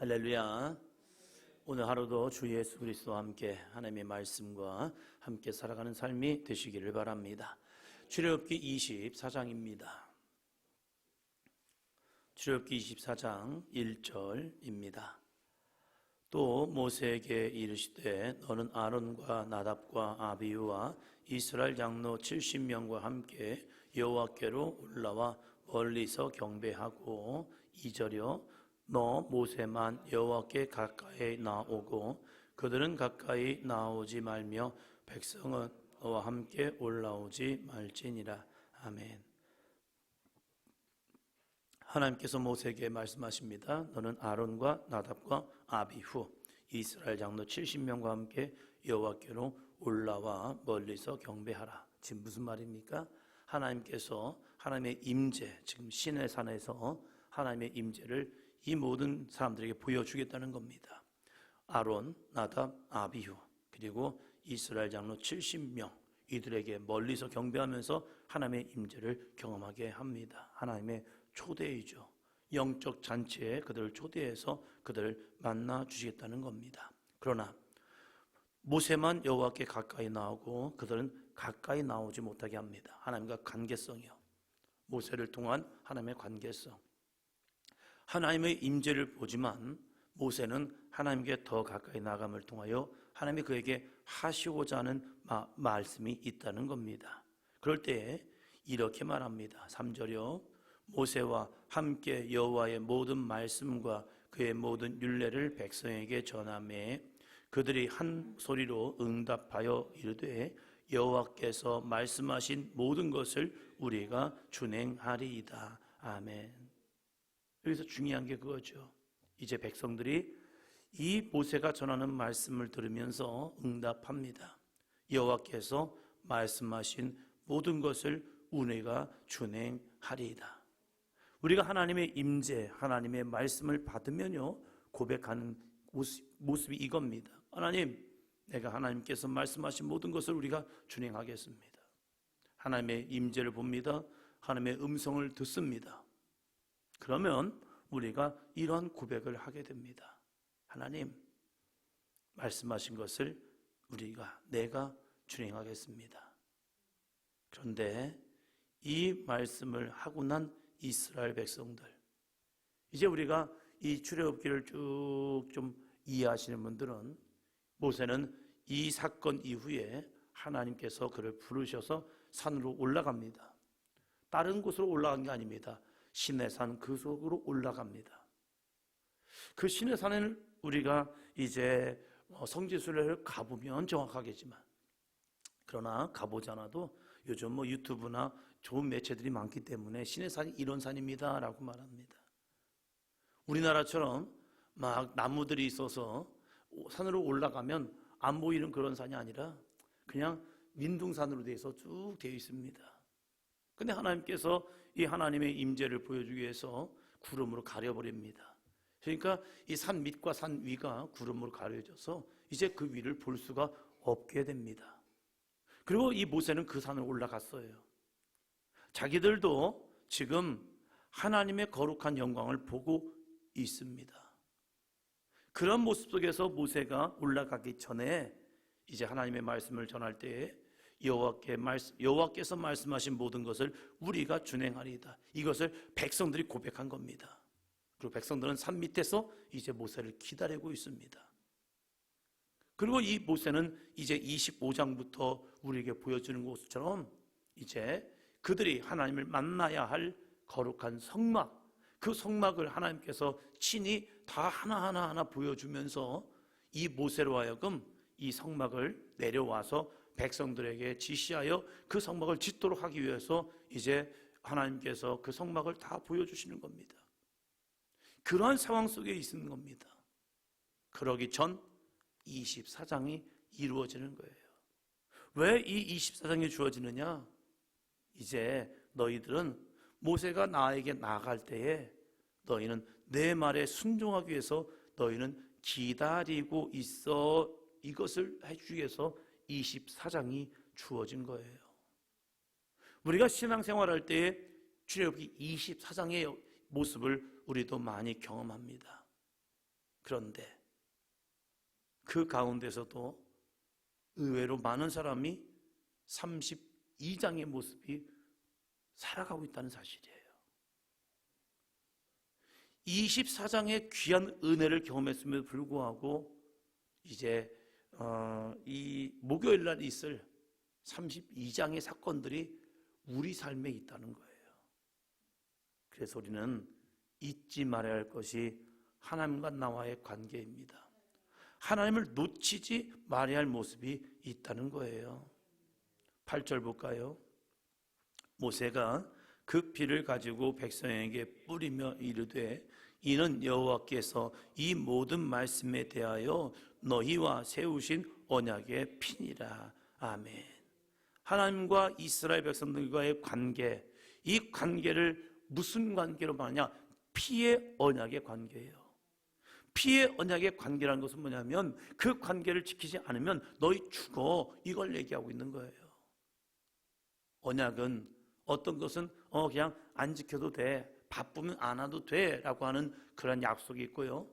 할렐루야. 오늘 하루도 주 예수 그리스도와 함께 하나님의 말씀과 함께 살아가는 삶이 되시기를 바랍니다. 출애굽기 24장입니다. 출애굽기 24장 1절입니다. 또 모세에게 이르시되 너는 아론과 나답과 아비후와 이스라엘 장로 70명과 함께 여호와께로 올라와 멀리서 경배하고 2절이요 너 모세만 여호와께 가까이 나오고 그들은 가까이 나오지 말며 백성은 너와 함께 올라오지 말지니라. 아멘. 하나님께서 모세에게 말씀하십니다. 너는 아론과 나답과 아비후 이스라엘 장로 70명과 함께 여호와께로 올라와 멀리서 경배하라. 지금 무슨 말입니까? 하나님께서 하나님의 임재, 지금 시내산에서 하나님의 임재를 이 모든 사람들에게 보여주겠다는 겁니다. 아론, 나답, 아비후 그리고 이스라엘 장로 70명 이들에게 멀리서 경배하면서 하나님의 임재를 경험하게 합니다. 하나님의 초대이죠. 영적 잔치에 그들을 초대해서 그들을 만나 주시겠다는 겁니다. 그러나 모세만 여호와께 가까이 나오고 그들은 가까이 나오지 못하게 합니다. 하나님과 관계성이요. 모세를 통한 하나님의 관계성. 하나님의 임재를 보지만 모세는 하나님께 더 가까이 나감을 통하여 하나님이 그에게 하시고자 하는 말씀이 있다는 겁니다. 그럴 때 이렇게 말합니다. 3절이요 모세와 함께 여호와의 모든 말씀과 그의 모든 율례를 백성에게 전하매 그들이 한 소리로 응답하여 이르되 여호와께서 말씀하신 모든 것을 우리가 준행하리이다. 아멘. 여기서 중요한 게 그거죠. 이제 백성들이 이 모세가 전하는 말씀을 들으면서 응답합니다. 여호와께서 말씀하신 모든 것을 우리가 준행하리이다. 우리가 하나님의 임재, 하나님의 말씀을 받으면요 고백하는 모습이 이겁니다. 하나님, 내가 하나님께서 말씀하신 모든 것을 우리가 준행하겠습니다. 하나님의 임재를 봅니다. 하나님의 음성을 듣습니다. 그러면 우리가 이러한 고백을 하게 됩니다. 하나님, 말씀하신 것을 내가 준행하겠습니다. 그런데 이 말씀을 하고 난 이스라엘 백성들, 이제 우리가 이 출애굽기를 쭉 좀 이해하시는 분들은 모세는 이 사건 이후에 하나님께서 그를 부르셔서 산으로 올라갑니다. 다른 곳으로 올라간 게 아닙니다. 시내산 그 속으로 올라갑니다. 그 시내산을 우리가 이제 성지순례를 가보면 정확하겠지만, 그러나 가보지 않아도 요즘 유튜브나 좋은 매체들이 많기 때문에 시내산이 이런 산입니다 라고 말합니다. 우리나라처럼 막 나무들이 있어서 산으로 올라가면 안 보이는 그런 산이 아니라 그냥 민둥산으로 돼서 쭉 되어 있습니다. 근데 하나님께서 이 하나님의 임재를 보여주기 위해서 구름으로 가려버립니다. 그러니까 이 산 밑과 산 위가 구름으로 가려져서 이제 그 위를 볼 수가 없게 됩니다. 그리고 이 모세는 그 산을 올라갔어요. 자기들도 지금 하나님의 거룩한 영광을 보고 있습니다. 그런 모습 속에서 모세가 올라가기 전에 이제 하나님의 말씀을 전할 때에 여호와께서 말씀하신 모든 것을 우리가 준행하리이다. 이것을 백성들이 고백한 겁니다. 그리고 백성들은 산 밑에서 이제 모세를 기다리고 있습니다. 그리고 이 모세는 이제 25장부터 우리에게 보여주는 것처럼 이제 그들이 하나님을 만나야 할 거룩한 성막, 그 성막을 하나님께서 친히 다 하나하나 보여주면서 이 모세로 하여금 이 성막을 내려와서 백성들에게 지시하여 그 성막을 짓도록 하기 위해서 이제 하나님께서 그 성막을 다 보여주시는 겁니다. 그러한 상황 속에 있는 겁니다. 그러기 전 24장이 이루어지는 거예요. 왜 이 24장이 주어지느냐? 이제 너희들은 모세가 나에게 나아갈 때에 너희는 내 말에 순종하기 위해서 너희는 기다리고 있어. 이것을 해주기 위해서 24장이 주어진 거예요. 우리가 신앙생활할 때에 출애굽기 24장의 모습을 우리도 많이 경험합니다. 그런데 그 가운데서도 의외로 많은 사람이 32장의 모습이 살아가고 있다는 사실이에요. 24장의 귀한 은혜를 경험했음에도 불구하고 이제 이 목요일 날 있을 32장의 사건들이 우리 삶에 있다는 거예요. 그래서 우리는 잊지 말아야 할 것이 하나님과 나와의 관계입니다. 하나님을 놓치지 말아야 할 모습이 있다는 거예요. 8절 볼까요? 모세가 그 피를 가지고 백성에게 뿌리며 이르되 이는 여호와께서 이 모든 말씀에 대하여 너희와 세우신 언약의 피니라. 아멘. 하나님과 이스라엘 백성들과의 관계, 이 관계를 무슨 관계로 말하냐? 피의 언약의 관계예요. 피의 언약의 관계라는 것은 뭐냐면 그 관계를 지키지 않으면 너희 죽어, 이걸 얘기하고 있는 거예요. 언약은 어떤 것은 그냥 안 지켜도 돼, 바쁘면 안 와도 돼 라고 하는 그런 약속이 있고요.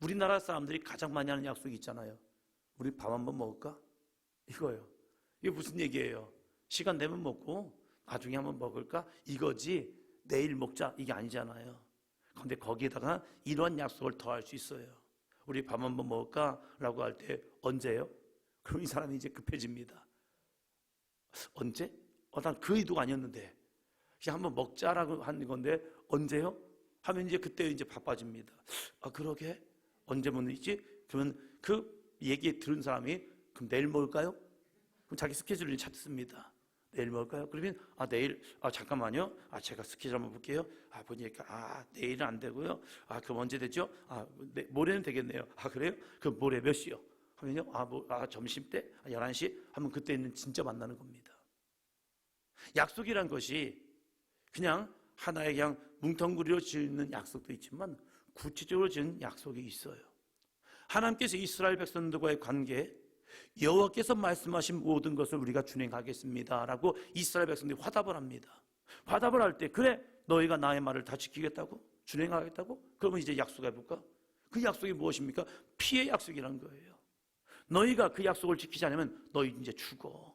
우리나라 사람들이 가장 많이 하는 약속이 있잖아요. 우리 밥 한번 먹을까? 이거예요. 이게 무슨 얘기예요? 시간 되면 먹고 나중에 한번 먹을까? 이거지 내일 먹자 이게 아니잖아요. 그런데 거기에다가 이런 약속을 더 할 수 있어요. 우리 밥 한번 먹을까? 라고 할 때 언제요? 그럼 이 사람이 이제 급해집니다. 언제? 난 그 의도가 아니었는데 그냥 한번 먹자라고 한 건데 언제요? 하면 이제 그때 이제 바빠집니다. 그러게? 언제 먹는지? 그러면 그 얘기 들은 사람이 그럼 내일 먹을까요? 그럼 자기 스케줄을 찾습니다. 내일 먹을까요? 그러면 내일 잠깐만요. 제가 스케줄 한번 볼게요. 보니까 내일은 안 되고요. 그럼 언제 되죠? 모레는 되겠네요. 그래요? 그럼 모레 몇 시요? 하면요. 점심 때 11시 하면 그때는 진짜 만나는 겁니다. 약속이란 것이 그냥 하나의 그냥 뭉텅그리로 지은 약속도 있지만 구체적으로 지은 약속이 있어요. 하나님께서 이스라엘 백성들과의 관계, 여호와께서 말씀하신 모든 것을 우리가 준행하겠습니다 라고 이스라엘 백성들이 화답을 합니다. 화답을 할 때 그래 너희가 나의 말을 다 지키겠다고? 준행하겠다고? 그러면 이제 약속해볼까? 그 약속이 무엇입니까? 피의 약속이라는 거예요. 너희가 그 약속을 지키지 않으면 너희 이제 죽어.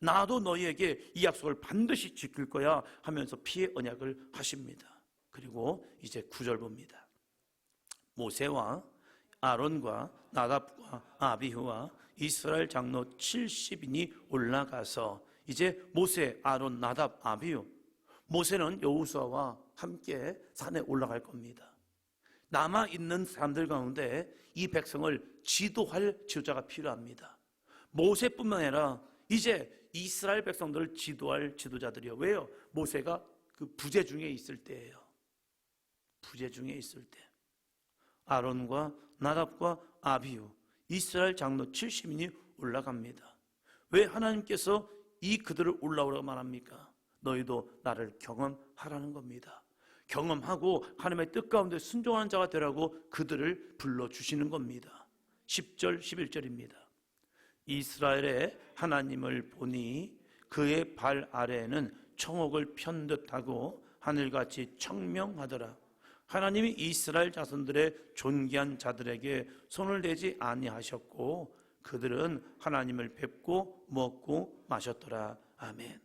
나도 너희에게 이 약속을 반드시 지킬 거야 하면서 피의 언약을 하십니다. 그리고 이제 9절 봅니다. 모세와 아론과 나답과 아비후와 이스라엘 장로 70인이 올라가서 이제 모세, 아론, 나답, 아비후, 모세는 여호수아와 함께 산에 올라갈 겁니다. 남아있는 사람들 가운데 이 백성을 지도할 지도자가 필요합니다. 모세뿐만 아니라 이제 이스라엘 백성들을 지도할 지도자들이요. 왜요? 모세가 그 부재 중에 있을 때예요. 부재 중에 있을 때 아론과 나답과 아비후 이스라엘 장로 70인이 올라갑니다. 왜 하나님께서 그들을 올라오라고 말합니까? 너희도 나를 경험하라는 겁니다. 경험하고 하나님의 뜻 가운데 순종하는 자가 되라고 그들을 불러주시는 겁니다. 10절 11절입니다. 이스라엘의 하나님을 보니 그의 발 아래에는 청옥을 편 듯하고 하늘같이 청명하더라. 하나님이 이스라엘 자손들의 존귀한 자들에게 손을 대지 아니하셨고 그들은 하나님을 뵙고 먹고 마셨더라. 아멘.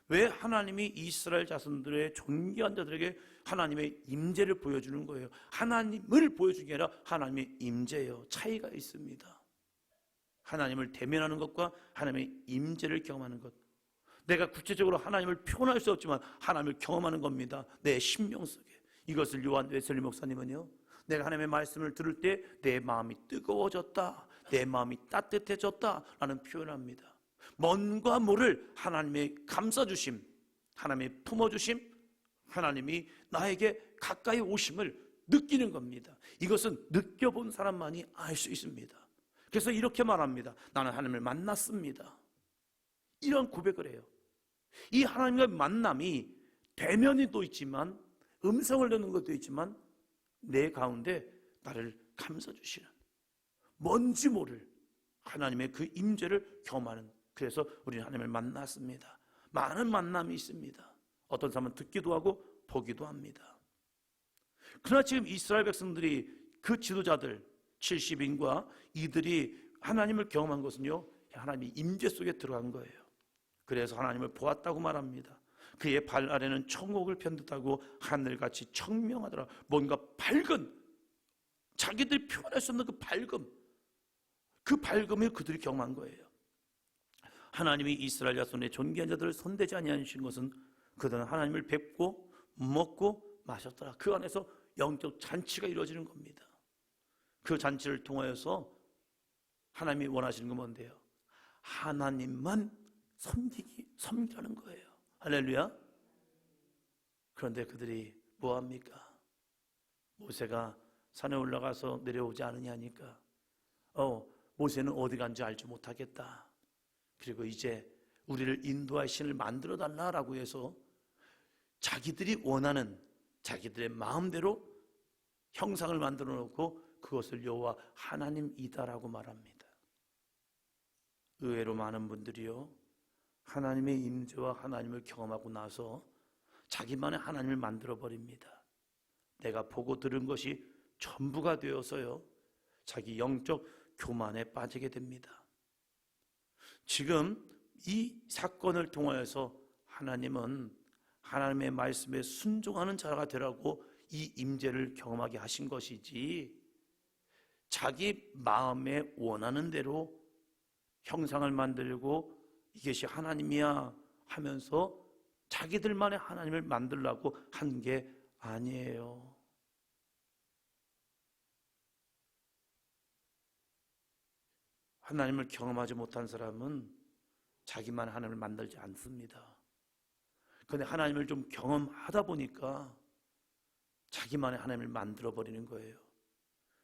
왜 하나님이 이스라엘 자손들의 존귀한 자들에게 하나님의 임재를 보여주는 거예요? 하나님을 보여주는 게 아니라 하나님의 임재예요. 차이가 있습니다. 하나님을 대면하는 것과 하나님의 임재를 경험하는 것. 내가 구체적으로 하나님을 표현할 수 없지만 하나님을 경험하는 겁니다. 내 심령 속에. 이것을 요한 웨슬리 목사님은요, 내가 하나님의 말씀을 들을 때 내 마음이 뜨거워졌다, 내 마음이 따뜻해졌다 라는 표현을 합니다. 뭔가 모를 하나님의 감싸주심, 하나님의 품어주심, 하나님이 나에게 가까이 오심을 느끼는 겁니다. 이것은 느껴본 사람만이 알 수 있습니다. 그래서 이렇게 말합니다. 나는 하나님을 만났습니다. 이런 고백을 해요. 이 하나님과의 만남이 대면이 또 있지만 음성을 듣는 것도 있지만 내 가운데 나를 감싸주시는 뭔지 모를 하나님의 그 임재를 경험하는, 그래서 우리는 하나님을 만났습니다. 많은 만남이 있습니다. 어떤 사람은 듣기도 하고 보기도 합니다. 그러나 지금 이스라엘 백성들이 그 지도자들 70인과 이들이 하나님을 경험한 것은요, 하나님의 임재 속에 들어간 거예요. 그래서 하나님을 보았다고 말합니다. 그의 발 아래는 천국을 편듯하고 하늘같이 청명하더라. 뭔가 밝은, 자기들이 표현할 수 없는 그 밝음을 그들이 경험한 거예요. 하나님이 이스라엘 자손의 존귀한 자들을 손대지 아니하신 것은 그들은 하나님을 뵙고 먹고 마셨더라. 그 안에서 영적 잔치가 이루어지는 겁니다. 그 잔치를 통하여서 하나님이 원하시는 건 뭔데요? 하나님만 섬기라는 거예요. 할렐루야. 그런데 그들이 뭐합니까? 모세가 산에 올라가서 내려오지 않으냐 하니까 모세는 어디 간지 알지 못하겠다. 그리고 이제 우리를 인도할 신을 만들어 달라고 해서 자기들이 원하는 자기들의 마음대로 형상을 만들어 놓고 그것을 여호와 하나님이다라고 말합니다. 의외로 많은 분들이요, 하나님의 임재와 하나님을 경험하고 나서 자기만의 하나님을 만들어 버립니다. 내가 보고 들은 것이 전부가 되어서요, 자기 영적 교만에 빠지게 됩니다. 지금 이 사건을 통하여서 하나님은 하나님의 말씀에 순종하는 자가 되라고 이 임재를 경험하게 하신 것이지, 자기 마음에 원하는 대로 형상을 만들고 이것이 하나님이야 하면서 자기들만의 하나님을 만들려고 한 게 아니에요. 하나님을 경험하지 못한 사람은 자기만 하나님을 만들지 않습니다. 그런데 하나님을 좀 경험하다 보니까 자기만의 하나님을 만들어버리는 거예요.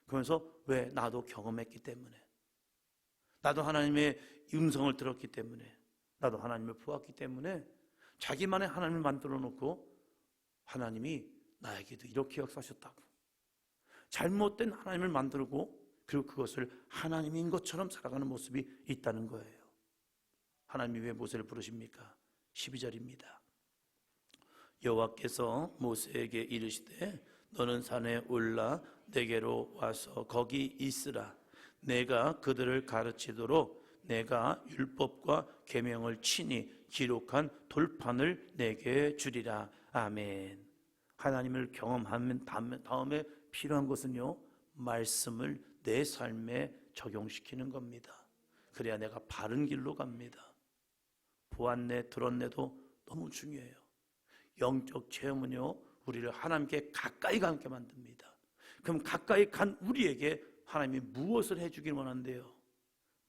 그러면서 왜? 나도 경험했기 때문에, 나도 하나님의 음성을 들었기 때문에, 나도 하나님을 보았기 때문에 자기만의 하나님을 만들어 놓고 하나님이 나에게도 이렇게 역사하셨다고 잘못된 하나님을 만들고, 그리고 그것을 하나님인 것처럼 살아가는 모습이 있다는 거예요. 하나님이 왜 모세를 부르십니까? 12절입니다. 여호와께서 모세에게 이르시되 너는 산에 올라 내게로 와서 거기 있으라. 내가 그들을 가르치도록 내가 율법과 계명을 친히 기록한 돌판을 내게 주리라. 아멘. 하나님을 경험하면 다음에 필요한 것은요, 말씀을 내 삶에 적용시키는 겁니다. 그래야 내가 바른 길로 갑니다. 보았네 들었네도 너무 중요해요. 영적 체험은요, 우리를 하나님께 가까이 가게 만듭니다. 그럼 가까이 간 우리에게 하나님이 무엇을 해주길 원한대요?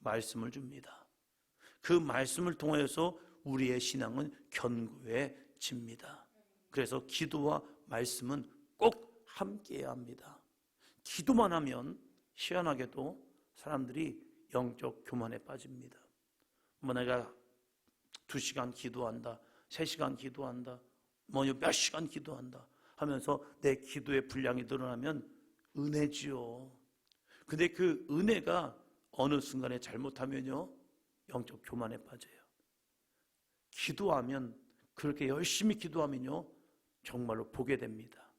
말씀을 줍니다. 그 말씀을 통하여서 우리의 신앙은 견고해집니다. 그래서 기도와 말씀은 꼭 함께해야 합니다. 기도만 하면 희한하게도 사람들이 영적 교만에 빠집니다. 내가 2시간 기도한다, 3시간 기도한다, 몇 시간 기도한다 하면서 내 기도의 분량이 늘어나면 은혜지요. 근데 그 은혜가 어느 순간에 잘못하면요, 영적 교만에 빠져요. 기도하면, 그렇게 열심히 기도하면요, 정말로 보게 됩니다.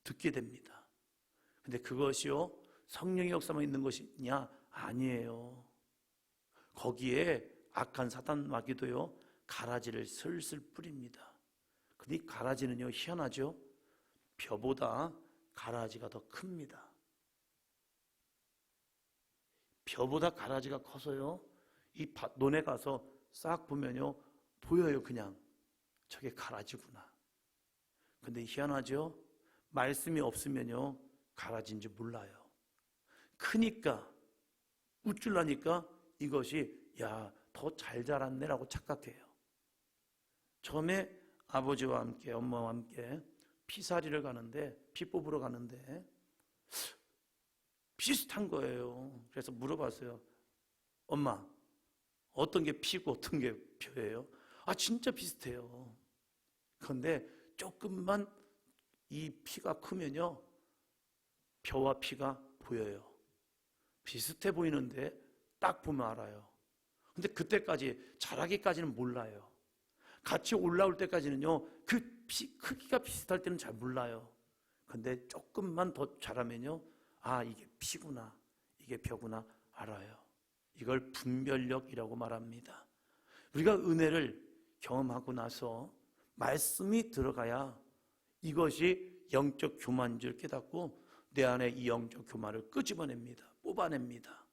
듣게 됩니다. 근데 그것이요, 성령의 역사만 있는 것이냐? 아니에요. 거기에 악한 사단 마귀도요, 가라지를 슬슬 뿌립니다. 근데 이 가라지는요, 희한하죠? 벼보다 가라지가 더 큽니다. 벼보다 가라지가 커서요, 이 논에 가서 싹 보면요, 보여요. 그냥 저게 가라지구나. 근데 희한하죠? 말씀이 없으면요, 가라지인지 몰라요. 크니까, 우쭐나니까 이것이 더 잘 자랐네라고 착각해요. 처음에 아버지와 함께, 엄마와 함께 피살이를 가는데, 피 뽑으러 가는데 비슷한 거예요. 그래서 물어봤어요. 엄마, 어떤 게 피고 어떤 게 벼예요? 진짜 비슷해요. 그런데 조금만 이 피가 크면요, 벼와 피가 보여요. 비슷해 보이는데 딱 보면 알아요. 근데 그때까지, 자라기까지는 몰라요. 같이 올라올 때까지는요, 그 피 크기가 비슷할 때는 잘 몰라요. 근데 조금만 더 자라면요, 아, 이게 피구나, 이게 벼구나 알아요. 이걸 분별력이라고 말합니다. 우리가 은혜를 경험하고 나서 말씀이 들어가야 이것이 영적 교만인 줄 깨닫고 내 안에 이 영적 교만을 끄집어냅니다. 뽑아냅니다.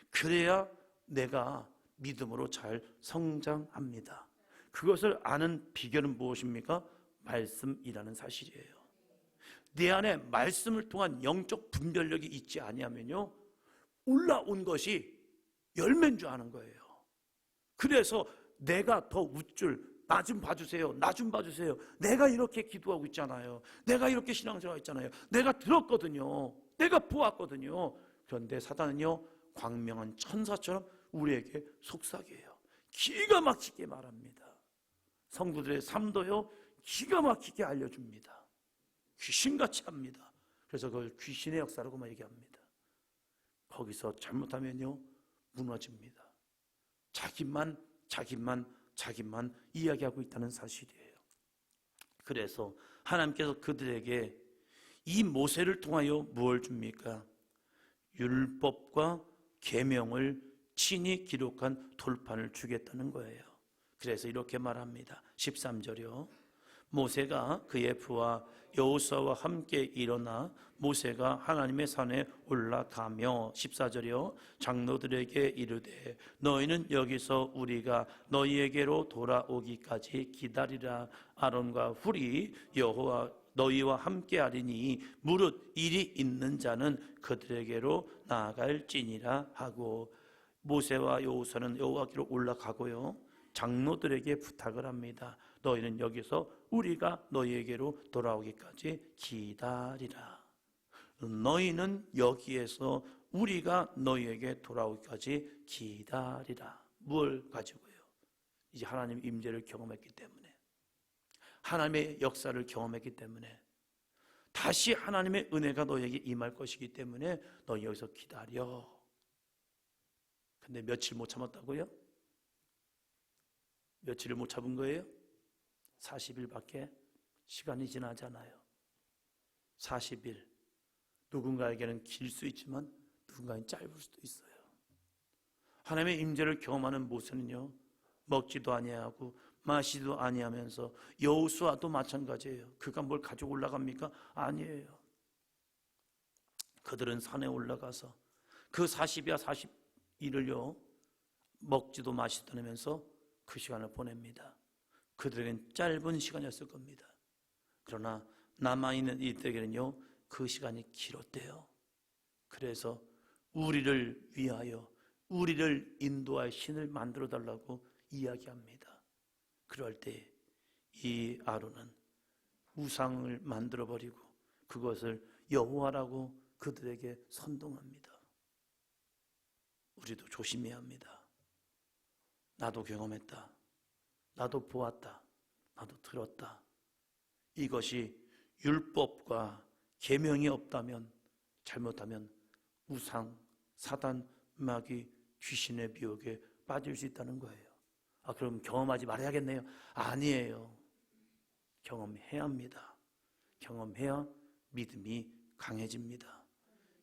그래야 내가 믿음으로 잘 성장합니다. 그것을 아는 비결은 무엇입니까? 말씀이라는 사실이에요. 내 안에 말씀을 통한 영적 분별력이 있지 아니하면요, 올라온 것이 열매인 줄 아는 거예요. 그래서 내가 더 웃줄, 나 좀 봐주세요, 나 좀 봐주세요, 내가 이렇게 기도하고 있잖아요, 내가 이렇게 신앙생활 했잖아요, 내가 들었거든요, 내가 보았거든요. 그런데 사단은요, 광명한 천사처럼 우리에게 속삭여요. 기가 막히게 말합니다. 성도들의 삶도요, 기가 막히게 알려줍니다. 귀신같이 합니다. 그래서 그걸 귀신의 역사라고만 얘기합니다. 거기서 잘못하면요, 무너집니다. 자기만 이야기하고 있다는 사실이에요. 그래서 하나님께서 그들에게 이 모세를 통하여 무엇을 줍니까? 율법과 계명을 친히 기록한 돌판을 주겠다는 거예요. 그래서 이렇게 말합니다. 13절이요. 모세가 그의 부하 여호수아와 함께 일어나 모세가 하나님의 산에 올라가며 14절이요. 장로들에게 이르되 너희는 여기서 우리가 너희에게로 돌아오기까지 기다리라. 아론과 훌이 여호와 너희와 함께 하리니 무릇 일이 있는 자는 그들에게로 나아갈지니라 하고, 모세와 여호수아는 여호와께로 올라가고요, 장로들에게 부탁을 합니다. 너희는 여기서 우리가 너희에게로 돌아오기까지 기다리라. 너희는 여기에서 우리가 너희에게 돌아오기까지 기다리라. 뭘 가지고요? 이제 하나님 임재를 경험했기 때문에, 하나님의 역사를 경험했기 때문에, 다시 하나님의 은혜가 너희에게 임할 것이기 때문에 너희 여기서 기다려. 근데 며칠 못 참았다고요? 며칠을 못 참은 거예요? 40일밖에 시간이 지나잖아요. 40일. 누군가에게는 길 수 있지만 누군가에게는 짧을 수도 있어요. 하나님의 임재를 경험하는 모세는요, 먹지도 아니하고 마시지도 아니하면서, 여호수아도 마찬가지예요. 그가 뭘 가지고 올라갑니까? 아니에요. 그들은 산에 올라가서 그 40이야 40일을요 먹지도 마시지도 않으면서 그 시간을 보냅니다. 그들에게는 짧은 시간이었을 겁니다. 그러나 남아있는 이들에게는요, 그 시간이 길었대요. 그래서 우리를 위하여, 우리를 인도할 신을 만들어 달라고 이야기합니다. 그럴 때 이 아론은 우상을 만들어 버리고 그것을 여호와라고 그들에게 선동합니다. 우리도 조심해야 합니다. 나도 경험했다, 나도 보았다, 나도 들었다. 이것이 율법과 계명이 없다면, 잘못하면 우상, 사단, 마귀, 귀신의 미혹에 빠질 수 있다는 거예요. 아, 그럼 경험하지 말아야겠네요. 아니에요. 경험해야 합니다. 경험해야 믿음이 강해집니다.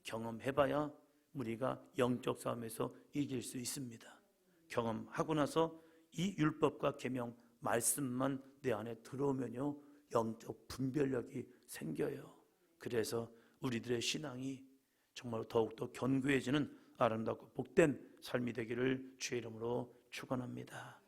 경험해봐야 우리가 영적 싸움에서 이길 수 있습니다. 경험하고 나서 이 율법과 계명, 말씀만 내 안에 들어오면요, 영적 분별력이 생겨요. 그래서 우리들의 신앙이 정말 더욱더 견고해지는 아름답고 복된 삶이 되기를 주의 이름으로 축원합니다.